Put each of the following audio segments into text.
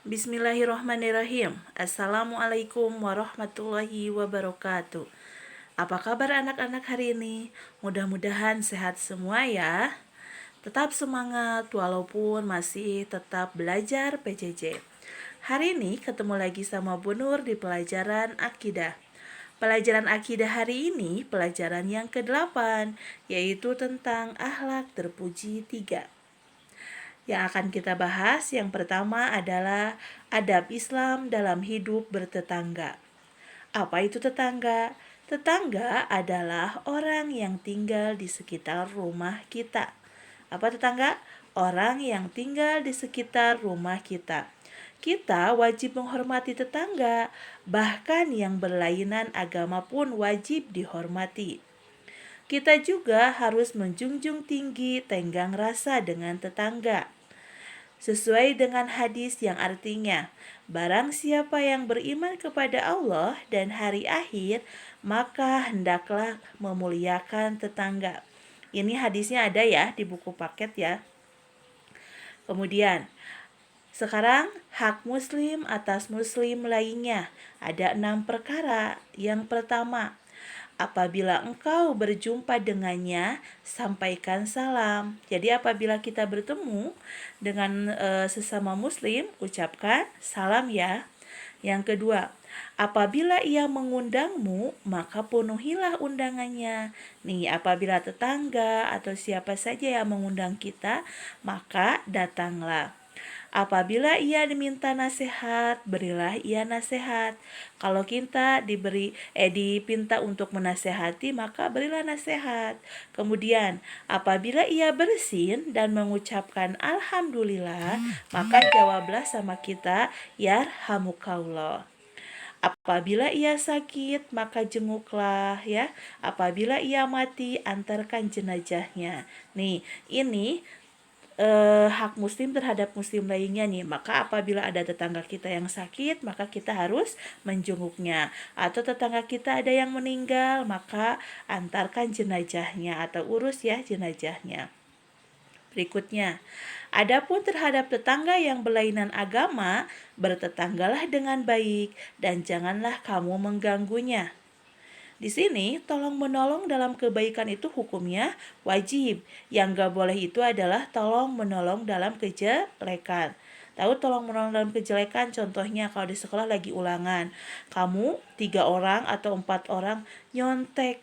Bismillahirrahmanirrahim. Assalamualaikum warahmatullahi wabarakatuh. Apa kabar anak-anak hari ini? Mudah-mudahan sehat semua ya. Tetap semangat walaupun masih tetap belajar PJJ. Hari ini ketemu lagi sama Bu Nur di pelajaran akidah. Pelajaran akidah hari ini pelajaran yang ke-8, yaitu tentang akhlak terpuji 3. Yang akan kita bahas yang pertama adalah adab Islam dalam hidup bertetangga. Apa itu tetangga? Tetangga adalah orang yang tinggal di sekitar rumah kita. Apa tetangga? Orang yang tinggal di sekitar rumah kita. Kita wajib menghormati tetangga, bahkan yang berlainan agama pun wajib dihormati. Kita juga harus menjunjung tinggi tenggang rasa dengan tetangga. Sesuai dengan hadis yang artinya, barang siapa yang beriman kepada Allah dan hari akhir, maka hendaklah memuliakan tetangga. Ini hadisnya ada ya di buku paket ya. Kemudian, sekarang hak muslim atas muslim lainnya. Ada 6 perkara. Yang pertama, apabila engkau berjumpa dengannya, sampaikan salam. Jadi apabila kita bertemu dengan sesama muslim, ucapkan salam ya. Yang kedua, apabila ia mengundangmu, maka penuhilah undangannya. Nih, apabila tetangga atau siapa saja yang mengundang kita, maka datanglah. Apabila ia diminta nasihat, berilah ia nasihat. Kalau kita dipinta untuk menasehati, maka berilah nasihat. Kemudian, apabila ia bersin dan mengucapkan alhamdulillah, maka jawablah sama kita, yarhamukallah. Apabila ia sakit, maka jenguklah ya. Apabila ia mati, antarkan jenazahnya. Nih, ini hak muslim terhadap muslim lainnya nih. Maka apabila ada tetangga kita yang sakit, maka kita harus menjenguknya. Atau tetangga kita ada yang meninggal, maka antarkan jenazahnya atau urus ya jenazahnya. Berikutnya, adapun terhadap tetangga yang berlainan agama, bertetanggalah dengan baik dan janganlah kamu mengganggunya. Di sini, tolong menolong dalam kebaikan itu hukumnya wajib. Yang gak boleh itu adalah tolong menolong dalam kejelekan. Tahu tolong menolong dalam kejelekan? Contohnya kalau di sekolah lagi ulangan, kamu 3 orang atau 4 orang nyontek.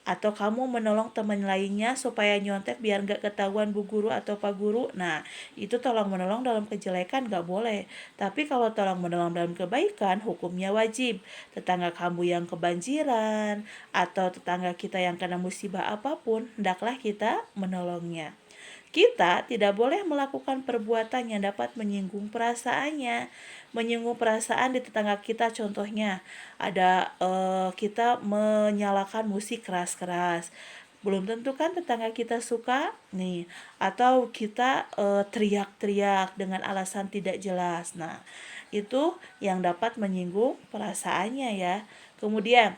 Atau kamu menolong teman lainnya supaya nyontek biar gak ketahuan bu guru atau pak guru. Nah, itu tolong menolong dalam kejelekan gak boleh. Tapi kalau tolong menolong dalam kebaikan, hukumnya wajib. Tetangga kamu yang kebanjiran atau tetangga kita yang kena musibah apapun, hendaklah kita menolongnya. Kita tidak boleh melakukan perbuatan yang dapat menyinggung perasaannya. Menyinggung perasaan di tetangga kita, contohnya ada kita menyalakan musik keras-keras. Belum tentu kan tetangga kita suka nih. Atau kita teriak-teriak dengan alasan tidak jelas. Nah, itu yang dapat menyinggung perasaannya ya. Kemudian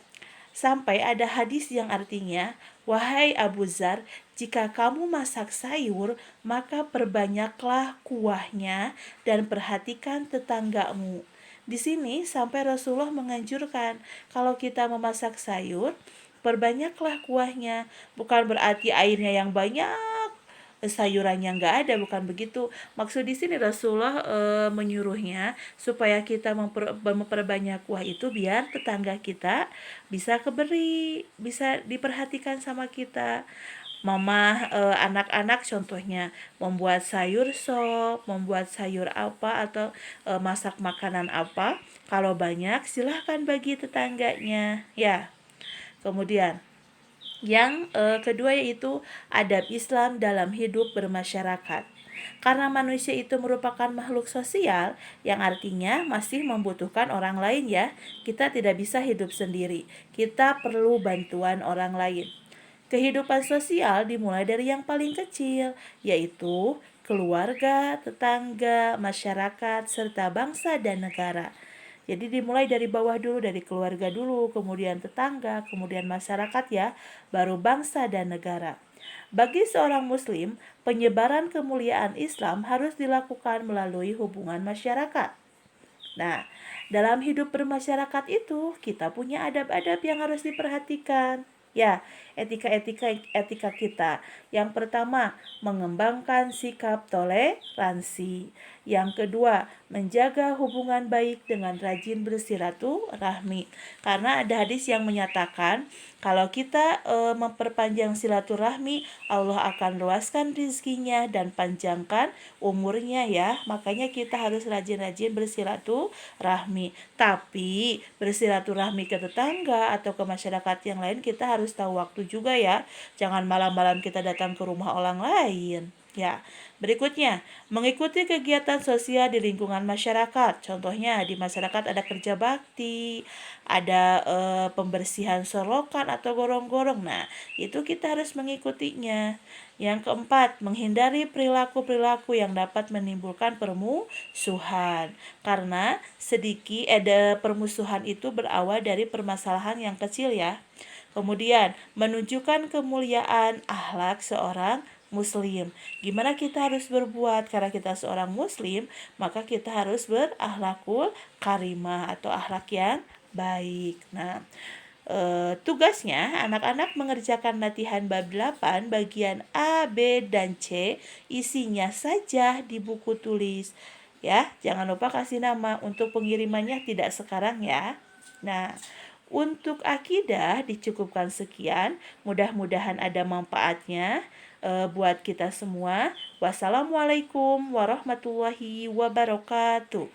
sampai ada hadis yang artinya, wahai Abu Zar, jika kamu masak sayur, maka perbanyaklah kuahnya dan perhatikan tetanggamu. Di sini sampai Rasulullah menganjurkan kalau kita memasak sayur, perbanyaklah kuahnya. Bukan berarti airnya yang banyak, sayurannya nggak ada, bukan begitu. Maksud di sini Rasulullah menyuruhnya supaya kita memperbanyak kuah itu biar tetangga kita bisa keberi, bisa diperhatikan sama kita. Mama anak-anak contohnya membuat sayur sop, membuat sayur apa atau masak makanan apa. Kalau banyak silahkan bagi tetangganya ya. Kemudian yang kedua yaitu adab Islam dalam hidup bermasyarakat. Karena manusia itu merupakan makhluk sosial yang artinya masih membutuhkan orang lain ya. Kita tidak bisa hidup sendiri. Kita perlu bantuan orang lain. Kehidupan sosial dimulai dari yang paling kecil, yaitu keluarga, tetangga, masyarakat, serta bangsa dan negara. Jadi dimulai dari bawah dulu, dari keluarga dulu, kemudian tetangga, kemudian masyarakat ya, baru bangsa dan negara. Bagi seorang muslim, penyebaran kemuliaan Islam harus dilakukan melalui hubungan masyarakat. Nah, dalam hidup bermasyarakat itu kita punya adab-adab yang harus diperhatikan. Ya, etika kita. Yang pertama, mengembangkan sikap toleransi. Yang kedua, menjaga hubungan baik dengan rajin bersilaturahmi. Karena ada hadis yang menyatakan kalau kita memperpanjang silaturahmi, Allah akan luaskan rizkinya dan panjangkan umurnya ya. Makanya kita harus rajin-rajin bersilaturahmi. Tapi bersilaturahmi ke tetangga atau ke masyarakat yang lain kita harus tahu waktu juga ya. Jangan malam-malam kita datang ke rumah orang lain. Ya, berikutnya, mengikuti kegiatan sosial di lingkungan masyarakat. Contohnya, di masyarakat ada kerja bakti, ada pembersihan sorokan atau gorong-gorong. Nah, itu kita harus mengikutinya. Yang keempat, menghindari perilaku-perilaku yang dapat menimbulkan permusuhan. Karena permusuhan itu berawal dari permasalahan yang kecil ya. Kemudian, menunjukkan kemuliaan akhlak seorang muslim. Gimana kita harus berbuat karena kita seorang muslim, maka kita harus berakhlakul karimah atau akhlak yang baik. Nah, tugasnya anak-anak mengerjakan latihan bab 8 bagian A, B, dan C. Isinya saja di buku tulis. Ya, jangan lupa kasih nama. Untuk pengirimannya tidak sekarang ya. Nah, untuk akidah dicukupkan sekian. Mudah-mudahan ada manfaatnya buat kita semua. Wassalamualaikum warahmatullahi wabarakatuh.